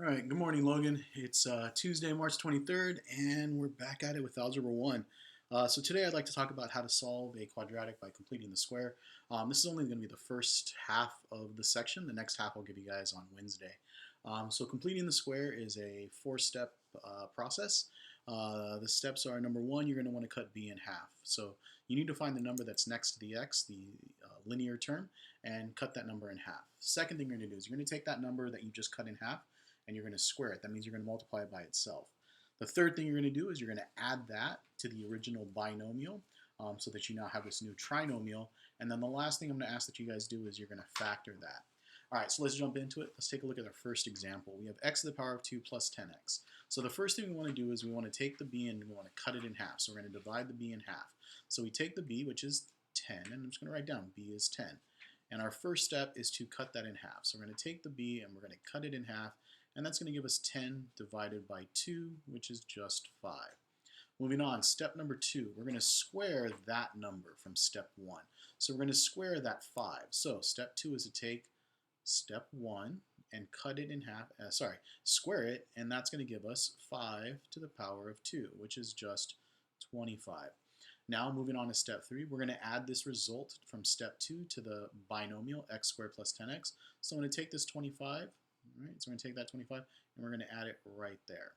All right, good morning, Logan. It's Tuesday, March 23rd, and we're back at it with Algebra 1. So today I'd like to talk about how to solve a quadratic by completing the square. This is only going to be the first half of the section. The next half I'll give you guys on Wednesday. So completing the square is a four-step process. The steps are, number one, you're going to want to cut b in half. So you need to find the number that's next to the x, the linear term, and cut that number in half. Second thing you're going to do is you're going to take that number that you just cut in half and you're going to square it. That means you're going to multiply it by itself. The third thing you're going to do is you're going to add that to the original binomial so that you now have this new trinomial. And then the last thing I'm going to ask that you guys do is you're going to factor that. All right, so let's jump into it. Let's take a look at our first example. We have x to the power of 2 plus 10x. So the first thing we want to do is we want to take the b and we want to cut it in half. So we're going to divide the b in half. So we take the b, which is 10, and I'm just going to write down b is 10. And our first step is to cut that in half. So we're going to take the b and we're going to cut it in half. And that's going to give us 10 divided by 2, which is just 5. Moving on, step number 2, we're going to square that number from step 1. So we're going to square that 5. So step 2 is to take step 1 and cut it in half, square it, and that's going to give us 5 to the power of 2, which is just 25. Now moving on to step 3, we're going to add this result from step 2 to the binomial x squared plus 10x. So I'm going to take this 25, all right, so we're going to take that 25 and we're going to add it right there.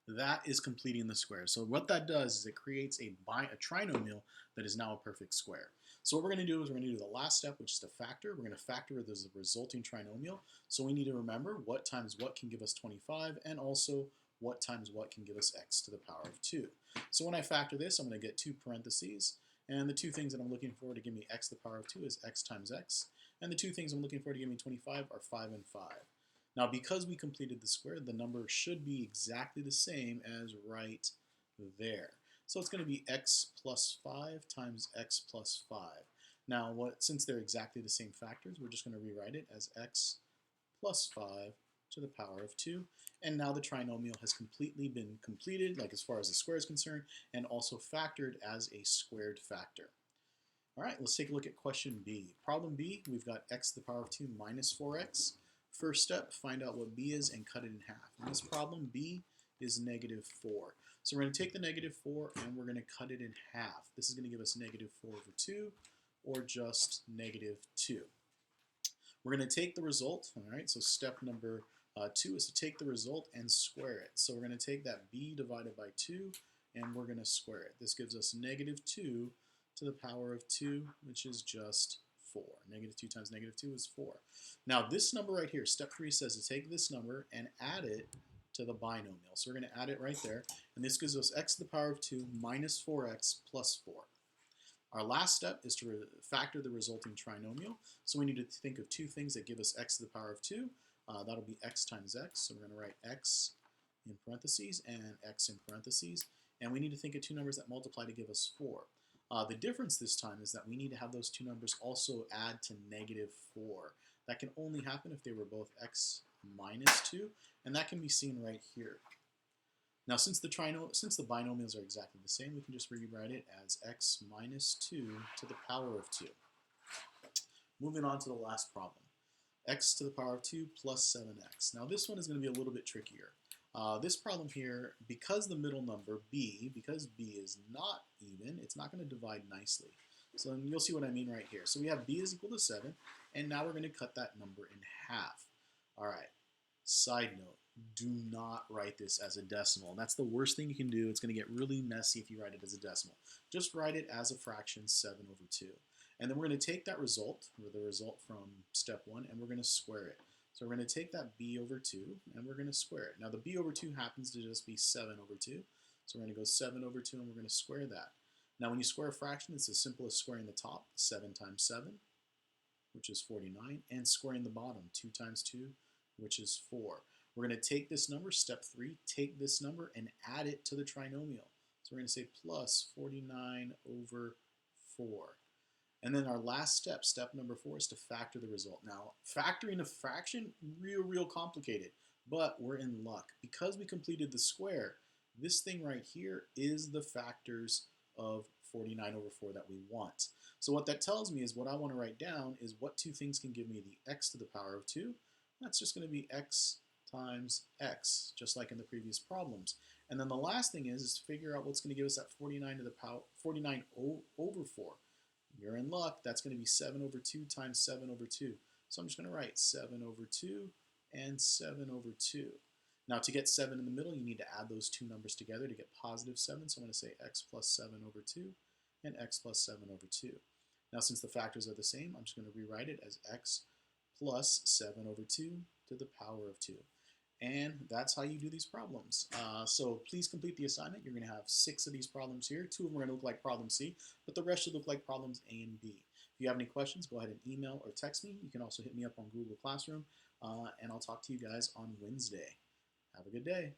That is completing the square. So what that does is it creates a trinomial that is now a perfect square. So what we're going to do is we're going to do the last step, which is to factor. We're going to factor the resulting trinomial. So we need to remember what times what can give us 25 and also what times what can give us x to the power of 2. So when I factor this, I'm going to get two parentheses. And the two things that I'm looking for to give me x to the power of 2 is x times x. And the two things I'm looking for to give me 25 are 5 and 5. Now, because we completed the square, the number should be exactly the same as right there. So it's going to be x plus 5 times x plus 5. Now, since they're exactly the same factors, we're just going to rewrite it as x plus 5 to the power of 2. And now the trinomial has completely been completed, like as far as the square is concerned, and also factored as a squared factor. All right, let's take a look at question B. Problem B, we've got x to the power of 2 minus 4x. First step, find out what b is and cut it in half. In this problem, b is negative 4. So we're going to take the negative 4 and we're going to cut it in half. This is going to give us negative 4 over 2, or just negative 2. We're going to take the result, all right, so step number 2 is to take the result and square it. So we're going to take that b divided by 2 and we're going to square it. This gives us negative 2 to the power of 2, which is just 4. Negative 2 times negative 2 is 4. Now this number right here, step 3 says to take this number and add it to the binomial. So we're going to add it right there. And this gives us x to the power of 2 minus 4x plus 4. Our last step is to factor the resulting trinomial. So we need to think of two things that give us x to the power of 2. That'll be x times x. So we're going to write x in parentheses and x in parentheses. And we need to think of two numbers that multiply to give us 4. The difference this time is that we need to have those two numbers also add to negative 4. That can only happen if they were both x minus 2, and that can be seen right here. Now, since the binomials are exactly the same, we can just rewrite it as x minus 2 to the power of 2. Moving on to the last problem. X to the power of 2 plus 7x. Now, this one is going to be a little bit trickier. This problem here, because the middle number, b, because b is not even, it's not going to divide nicely. So you'll see what I mean right here. So we have b is equal to 7, and now we're going to cut that number in half. All right, side note, do not write this as a decimal. That's the worst thing you can do. It's going to get really messy if you write it as a decimal. Just write it as a fraction, 7 over 2. And then we're going to take that result, or the result from step 1, and we're going to square it. So we're going to take that b over 2, and we're going to square it. Now the b over 2 happens to just be 7 over 2. So we're going to go 7 over 2, and we're going to square that. Now when you square a fraction, it's as simple as squaring the top, 7 times 7, which is 49, and squaring the bottom, 2 times 2, which is 4. We're going to take this number, step 3, take this number, and add it to the trinomial. So we're going to say plus 49 over 4. And then our last step, step number 4, is to factor the result. Now, factoring a fraction, real complicated, but we're in luck. Because we completed the square, this thing right here is the factors of 49 over 4 that we want. So what that tells me is what I want to write down is what two things can give me the x to the power of 2. That's just going to be x times x, just like in the previous problems. And then the last thing is to figure out what's going to give us that 49 to the power 49 over 4. You're in luck. That's going to be 7 over 2 times 7 over 2. So I'm just going to write 7 over 2 and 7 over 2. Now to get 7 in the middle, you need to add those two numbers together to get positive 7. So I'm going to say x plus 7 over 2 and x plus 7 over 2. Now since the factors are the same, I'm just going to rewrite it as x plus 7 over 2 to the power of 2. And that's how you do these problems. So please complete the assignment. You're going to have 6 of these problems here. 2 of them are going to look like problem C, but the rest should look like problems A and B. If you have any questions, go ahead and email or text me. You can also hit me up on Google Classroom, and I'll talk to you guys on Wednesday. Have a good day.